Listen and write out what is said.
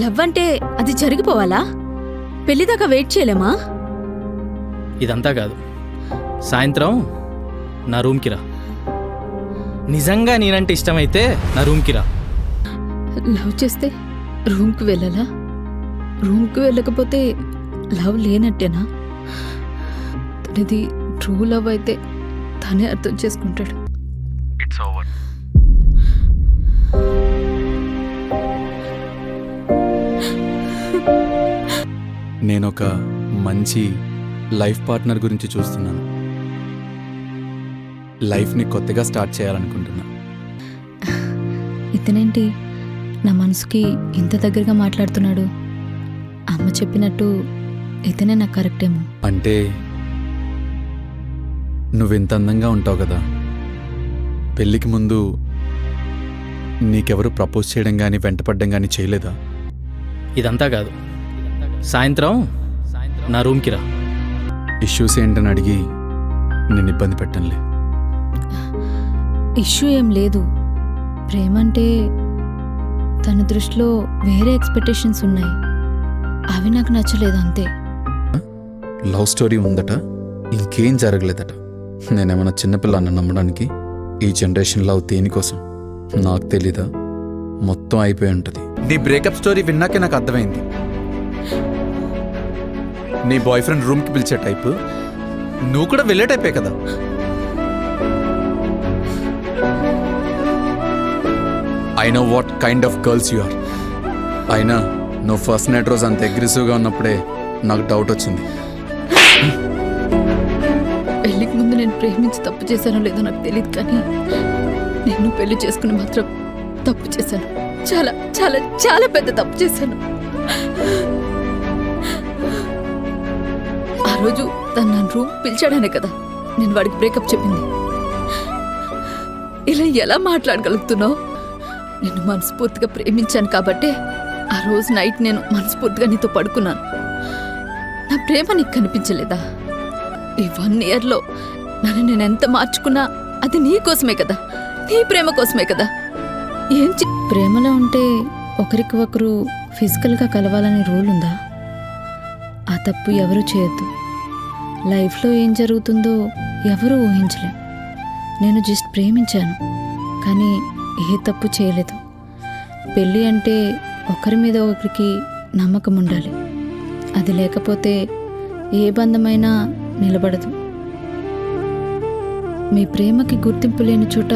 Love అంటే అది జరిగిపోవాలా? పెళ్లిదాకా wait చేయలేమా? ఇదంతా కాదు, సాయంత్రం నా రూమ్కి రా. నిజంగా నేనంటే ఇష్టమైతే నా రూమ్కి రా. లవ్ చేస్తే రూమ్కి వెళ్ళాలా? రూమ్కి వెళ్ళకపోతే లవ్ లేనట్టేనా? తనది ట్రూ లవ్ అయితే తనే అర్థం చేసుకుంటాడు. It's over. నేనొక మంచి లైఫ్ పార్ట్నర్ గురించి చూస్తున్నాను. లైఫ్ని కొత్తగా స్టార్ట్ చేయాలనుకుంటున్నా. ఇతనేంటి నా మనసుకి ఇంత దగ్గరగా మాట్లాడుతున్నాడు? అమ్మ చెప్పినట్టు ఇతనే నాకు కరెక్టేమో. అంటే నువ్వెంత అందంగా ఉంటావు కదా, పెళ్ళికి ముందు నీకెవరు ప్రపోజ్ చేయడం కానీ వెంటపడడం కానీ చేయలేదా? ఇదంతా కాదు, సాయంత్రం నా రూమ్కి రా. ఇష్యూస్ ఏంటని అడిగి నేను ఇబ్బంది పెట్టనులే. ఇష్యూ ఏం లేదు. ప్రేమంటే తన దృష్టిలో వేరే ఎక్స్పెక్టేషన్స్ ఉన్నాయి. అవి నాకు నచ్చలేదు అంతే. లవ్ స్టోరీ ఉందట, ఇంకేం జరగలేదట. నేనేమన్నా చిన్నపిల్లన్న నమ్మడానికి? ఈ జనరేషన్ లవ్ దేనికోసం నాకు తెలీదా? మొత్తం అయిపోయి ఉంటుంది. నీ బ్రేకప్ స్టోరీ విన్నాకే నాకు అర్థమైంది. నీ బాయ్ ఫ్రెండ్ రూమ్కి పిలిచే టైపు, నువ్వు కూడా వెళ్ళే టైపే కదా. I know what kind of girls you are. అయినా నువ్వు ఫస్ట్ నైట్ రోజు అంత అగ్రెసివ్గా ఉన్నప్పుడే నాకు డౌట్ వచ్చింది. పెళ్లికి ముందు నేను ప్రేమించి తప్పు చేశానో లేదో నాకు తెలియదు, కానీ నేను పెళ్లి చేసుకుని మాత్రం తప్పు చేశాను. చాలా చాలా చాలా పెద్ద తప్పు చేశాను. ఆ రోజు తను నన్ను రూమ్ పిలిచాడనే కదా నేను వాడికి బ్రేకప్ చెప్పింది. ఇలా ఎలా మాట్లాడగలుగుతున్నావు? నేను మనస్ఫూర్తిగా ప్రేమించాను కాబట్టే ఆ రోజు నైట్ నేను మనస్ఫూర్తిగా నీతో పడుకున్నాను. నా ప్రేమ నీకు కనిపించలేదా? ఈ 1 yearలో నన్ను నేను ఎంత మార్చుకున్నా అది నీ కోసమే కదా, నీ ప్రేమ కోసమే కదా. ప్రేమలో ఉంటే ఒకరికి ఒకరు ఫిజికల్గా కలవాలని రూల్ ఉందా? ఆ తప్పు ఎవరూ చేయొద్దు. లైఫ్లో ఏం జరుగుతుందో ఎవరూ ఊహించలేం. నేను జస్ట్ ప్రేమించాను, కానీ ఏ తప్పు చేయలేదు. పెళ్ళి అంటే ఒకరి మీద ఒకరికి నమ్మకం ఉండాలి. అది లేకపోతే ఏ బంధమైనా నిలబడదు. మీ ప్రేమకి గుర్తింపు లేని చోట